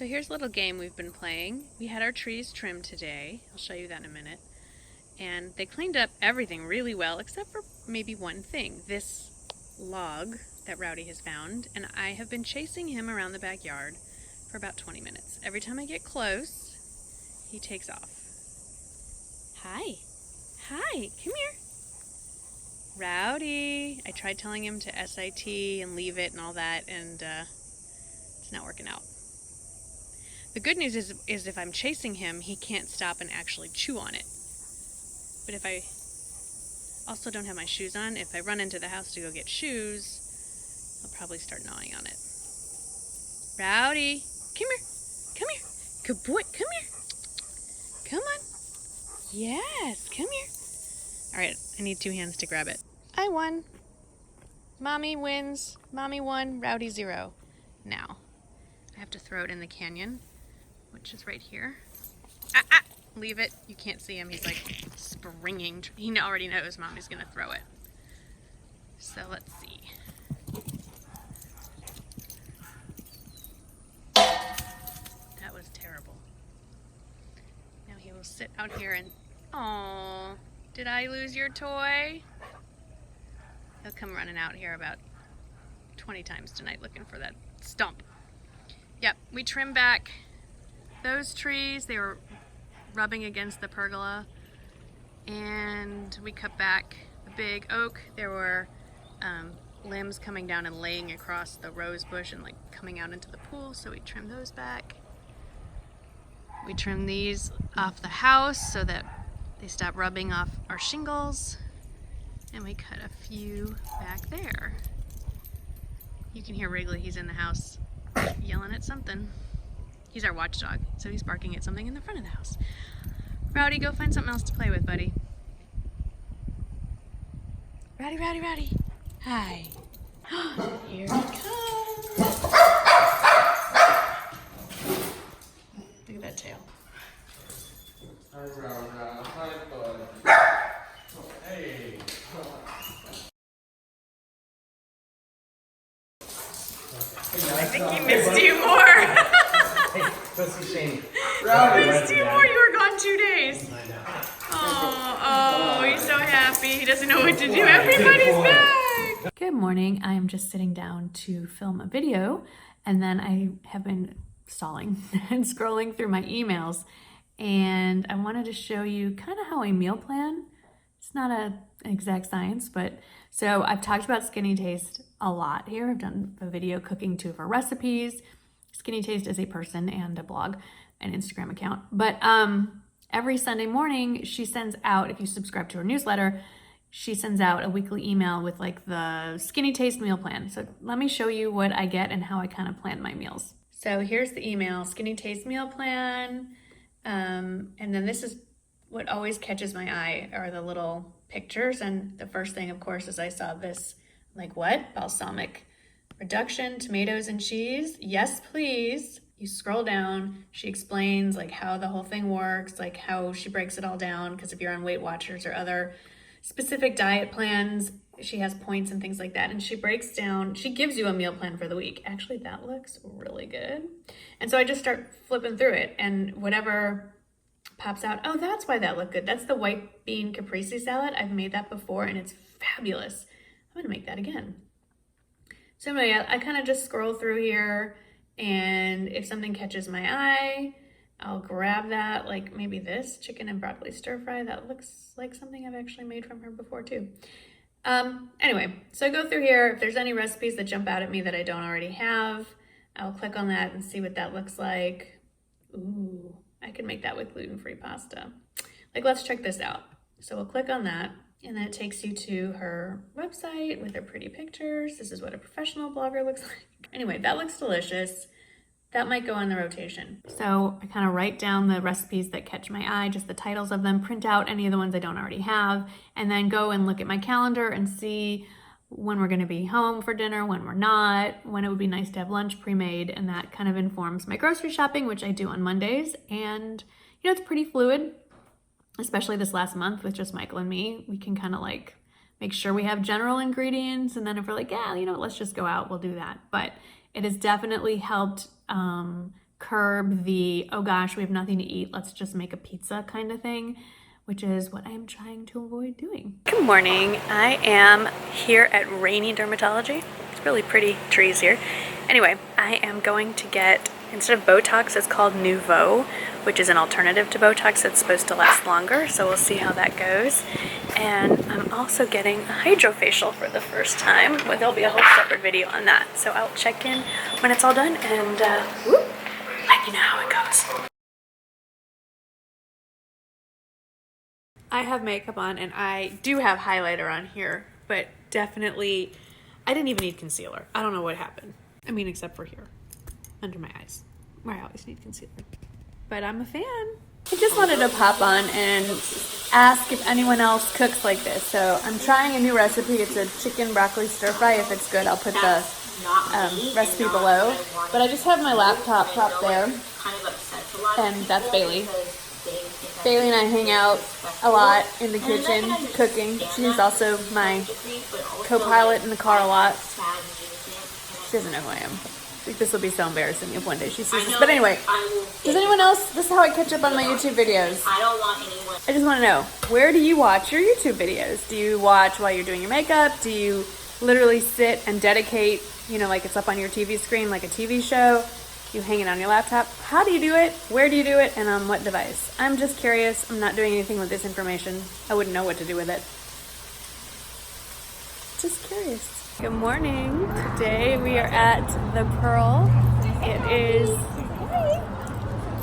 here's a little game we've been playing. We had our trees trimmed today. I'll show you that in a minute. And they cleaned up everything really well, except for maybe one thing. This log that Rowdy has found, and I have been chasing him around the backyard for about 20 minutes. Every time I get close, he takes off. Hi. Hi, come here. Rowdy. I tried telling him to SIT and leave it and all that, and it's not working out. The good news is if I'm chasing him, he can't stop and actually chew on it. But if I also don't have my shoes on, if I run into the house to go get shoes, I'll probably start gnawing on it. Rowdy, come here. Come here. Good boy, come here. Come on. Yes, come here. All right, I need 2 hands to grab it. I won. Mommy wins. Mommy won. Rowdy 0. Now, I have to throw it in the canyon, which is right here. Leave it. You can't see him. He's like springing. He already knows Mommy's going to throw it. So let's see. That was terrible. Now he will sit out here and... Aww. Did I lose your toy? He'll come running out here about 20 times tonight looking for that stump. Yep, we trimmed back those trees. They were rubbing against the pergola, and we cut back the big oak. There were limbs coming down and laying across the rose bush and like coming out into the pool, so we trimmed those back. We trimmed these off the house so that they stop rubbing off our shingles, and we cut a few back there. You can hear Wrigley. He's in the house yelling at something. He's our watchdog, so he's barking at something in the front of the house. Rowdy, go find something else to play with, buddy. Rowdy, Rowdy, Rowdy. Hi. Here he comes. Look at that tail. Hi, Rowdy. Hi, bud. Hey. I think he missed you more. Hey, go see Shane. He missed you more. You were gone 2 days. I know. Oh, he's so happy. He doesn't know what to do. Everybody's back. Good morning. I'm just sitting down to film a video, and then I have been stalling and scrolling through my emails, and I wanted to show you kind of how I meal plan. It's not an exact science, but so I've talked about Skinny Taste a lot here. I've done a video cooking 2 of her recipes. Skinny Taste is a person and a blog, an Instagram account. But every Sunday morning, she sends out, if you subscribe to her newsletter, she sends out a weekly email with like the Skinny Taste meal plan. So let me show you what I get and how I kind of plan my meals. So here's the email, Skinny Taste meal plan. And then this is what always catches my eye are the little pictures. And the first thing, of course, is I saw this, like what? Balsamic reduction, tomatoes and cheese. Yes, please. You scroll down, she explains like how the whole thing works, like how she breaks it all down, because if you're on Weight Watchers or other specific diet plans, she has points and things like that. And she breaks down, she gives you a meal plan for the week. Actually, that looks really good. And so I just start flipping through it, and whatever pops out, oh, that's why that looked good. That's the white bean caprese salad. I've made that before and it's fabulous. I'm gonna make that again. So anyway, I kind of just scroll through here, and if something catches my eye, I'll grab that, like maybe this chicken and broccoli stir fry. That looks like something I've actually made from her before too. Anyway, so I go through here. If there's any recipes that jump out at me that I don't already have, I'll click on that and see what that looks like. Ooh, I could make that with gluten-free pasta. Like, let's check this out. So we'll click on that, and then it takes you to her website with her pretty pictures. This is what a professional blogger looks like. Anyway, that looks delicious. That might go on the rotation. So I kind of write down the recipes that catch my eye, just the titles of them, print out any of the ones I don't already have, and then go and look at my calendar and see when we're going to be home for dinner, when we're not, when it would be nice to have lunch pre-made, and that kind of informs my grocery shopping, which I do on Mondays. And, you know, it's pretty fluid, especially this last month with just Michael and me. We can kind of like make sure we have general ingredients, and then if we're like, yeah, you know, let's just go out, we'll do that. But it has definitely helped curb the, oh gosh, we have nothing to eat, let's just make a pizza kind of thing, which is what I am trying to avoid doing. Good morning. I am here at rainy Dermatology. It's really pretty trees here. Anyway, I am going to get, instead of Botox, it's called Nouveau, which is an alternative to Botox that's supposed to last longer, so we'll see how that goes. And I'm also getting a hydrofacial for the first time, but there'll be a whole separate video on that. So I'll check in when it's all done and let you know how it goes. I have makeup on and I do have highlighter on here, but definitely, I didn't even need concealer. I don't know what happened. I mean, except for here, under my eyes, where I always need concealer. But I'm a fan. I just wanted to pop on and ask if anyone else cooks like this. So I'm trying a new recipe. It's a chicken broccoli stir fry. If it's good, I'll put the recipe below. But I just have my laptop propped there, and that's Bailey. Bailey and I hang out a lot in the kitchen cooking. She's also my co-pilot in the car a lot. She doesn't know who I am. I think this will be so embarrassing if one day she sees this. But anyway, does anyone else, this is how I catch up on my YouTube videos. I just want to know, where do you watch your YouTube videos? Do you watch while you're doing your makeup? Do you literally sit and dedicate, you know, like it's up on your TV screen like a TV show? You hang it on your laptop? How do you do it? Where do you do it? And on what device? I'm just curious. I'm not doing anything with this information. I wouldn't know what to do with it. Just curious. Good morning. Today we are at the Pearl.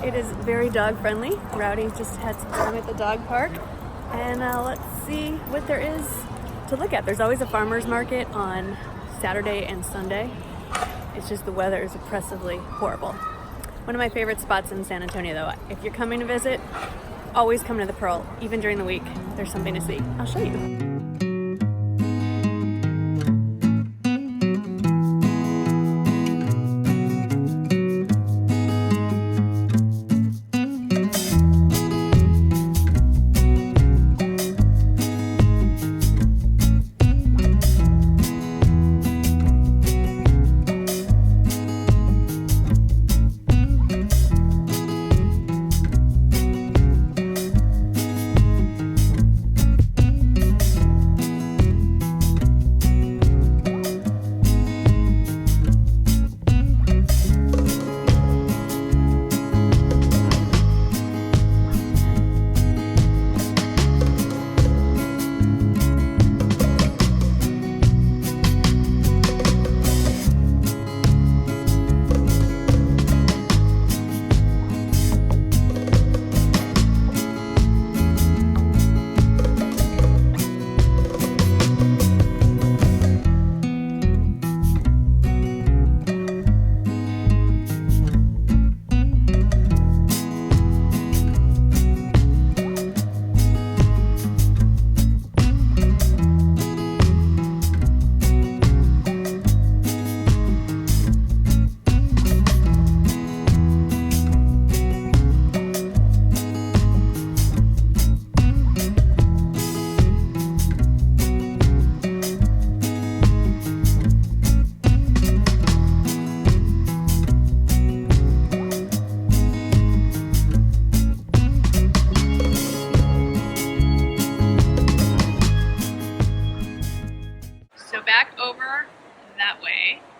It is very dog friendly. Rowdy just had some time at the dog park. And let's see what there is to look at. There's always a farmer's market on Saturday and Sunday. It's just the weather is oppressively horrible. One of my favorite spots in San Antonio though, if you're coming to visit, always come to the Pearl. Even during the week, there's something to see. I'll show you.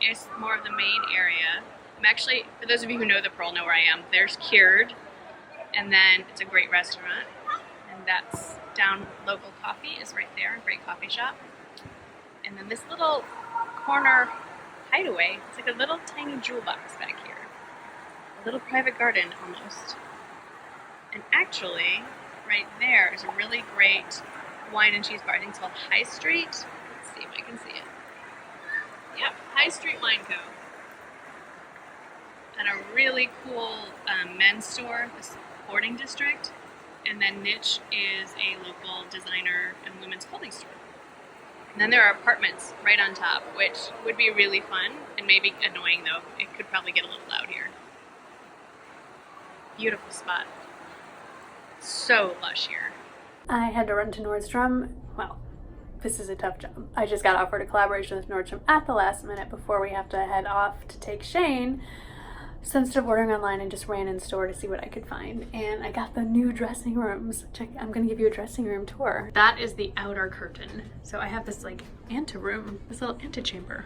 It's more of the main area. I'm actually, for those of you who know the Pearl know where I am, there's Cured, and then it's a great restaurant, and that's down. Local Coffee is right there, a great coffee shop. And then this little corner hideaway, it's like a little tiny jewel box back here. A little private garden almost. And actually, right there is a really great wine and cheese bar. I think it's called High Street. Let's see if I can see it. Yep, High Street Wine Co. And a really cool men's store, the Sporting District. And then Niche is a local designer and women's clothing store. And then there are apartments right on top, which would be really fun and maybe annoying though. It could probably get a little loud here. Beautiful spot. So lush here. I had to run to Nordstrom. Well, this is a tough job. I just got offered a collaboration with Nordstrom at the last minute before we have to head off to take Shane So instead of ordering online, I just ran in store to see what I could find, and I got the new dressing rooms. I'm gonna give you a dressing room tour. That is the outer curtain. So I have this like anteroom, this little antechamber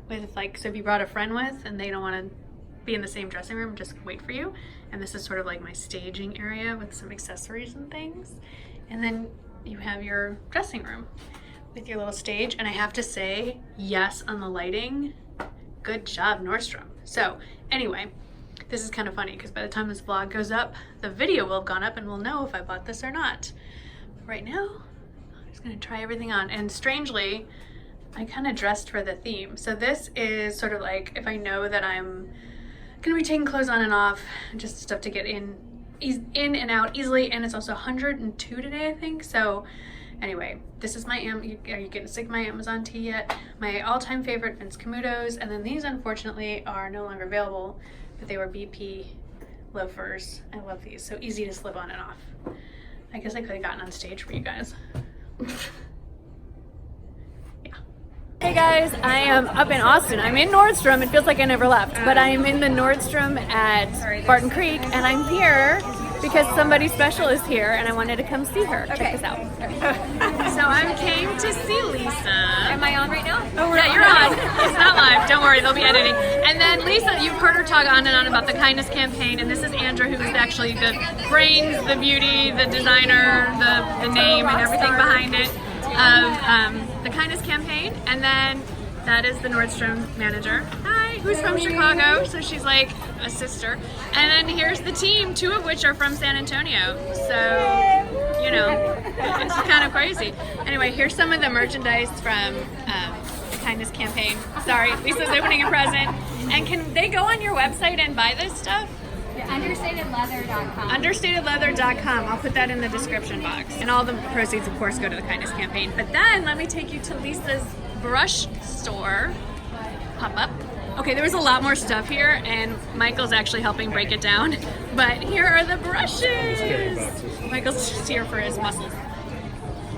with like, so if you brought a friend with and they don't want to be in the same dressing room, just wait for you. And this is sort of like my staging area with some accessories and things. And then you have your dressing room with your little stage. And I have to say, yes on the lighting. Good job, Nordstrom. So anyway, this is kind of funny because by the time this vlog goes up, the video will have gone up and we'll know if I bought this or not. But right now, I'm just gonna try everything on. And strangely, I kind of dressed for the theme. So this is sort of like if I know that I'm gonna be taking clothes on and off, just stuff to get in and out easily. And it's also 102 today, I think. So anyway, this is my, are you getting sick of my Amazon tea yet? My all-time favorite Vince Camutos. And then these unfortunately are no longer available, but they were BP loafers. I love these, so easy to slip on and off. I guess I could have gotten on stage for you guys. Hey guys, I am up in Austin. I'm in Nordstrom. It feels like I never left, but I'm in the Nordstrom at Barton Creek, and I'm here because somebody special is here, and I wanted to come see her. Okay. Check this out. So I came to see Lisa. Am I on right now? Oh, yeah, you're on. It's not live. Don't worry, they'll be editing. And then Lisa, you've heard her talk on and on about the kindness campaign, and this is Andrew, who is actually the brains, the beauty, the designer, the name, and everything behind it of the kindness campaign. And then that is the Nordstrom manager. Hi, who's from Chicago, so she's like a sister. And then here's the team, 2 of which are from San Antonio. So, you know, it's kind of crazy. Anyway, here's some of the merchandise from the kindness campaign. Sorry, Lisa's opening a present. And can they go on your website and buy this stuff? Understatedleather.com. Understatedleather.com. I'll put that in the description box. And all the proceeds, of course, go to the kindness campaign. But then let me take you to Lisa's brush store. Pop up. Okay, there was a lot more stuff here, and Michael's actually helping break it down. But here are the brushes. Michael's just here for his muscles.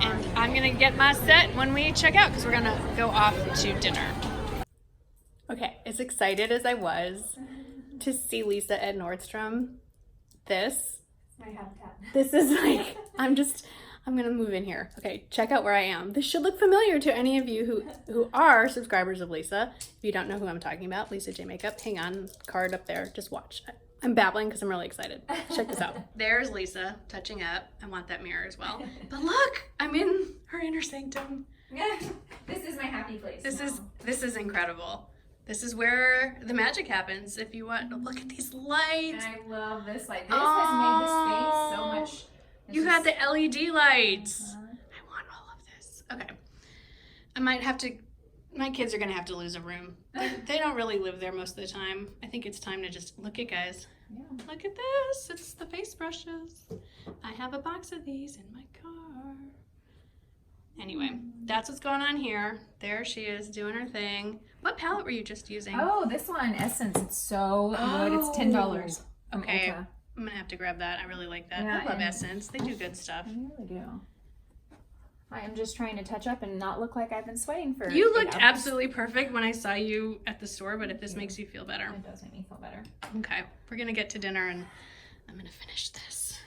And I'm gonna get my set when we check out, because we're gonna go off to dinner. Okay, as excited as I was to see Lisa at Nordstrom, this is like, I'm gonna move in here. Okay, check out where I am. This should look familiar to any of you who are subscribers of Lisa. If you don't know who I'm talking about, Lisa J Makeup, hang on, card up there, just watch. I'm babbling because I'm really excited. Check this out. There's Lisa touching up. I want that mirror as well. But look, I'm in her inner sanctum. This is my happy place. This is incredible. This is where the magic happens. If you want to look at these lights. And I love this light. This has made the space so much. You got the LED lights. I want all of this. Okay. I might have to, my kids are going to have to lose a room. They don't really live there most of the time. I think it's time to just look at, guys. Yeah. Look at this. It's the face brushes. I have a box of these in my car. Anyway, that's what's going on here. There she is doing her thing. What palette were you just using? Oh, this one, Essence. It's so good. It's $10. Okay. I'm going to have to grab that. I really like that. Yeah, I love Essence. They do good stuff. I really do. I am just trying to touch up and not look like I've been sweating for You looked absolutely perfect when I saw you at the store, but if this makes you feel better. It does make me feel better. Okay. We're going to get to dinner and I'm going to finish this.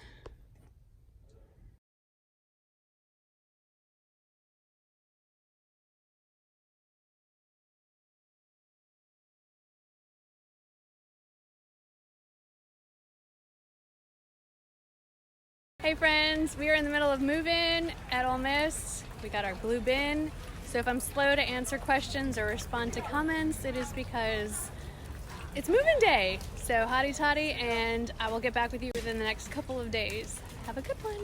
Hey friends, we are in the middle of move-in at Ole Miss. We got our blue bin. So if I'm slow to answer questions or respond to comments, it is because it's move-in day. So hotty toddy, and I will get back with you within the next couple of days. Have a good one.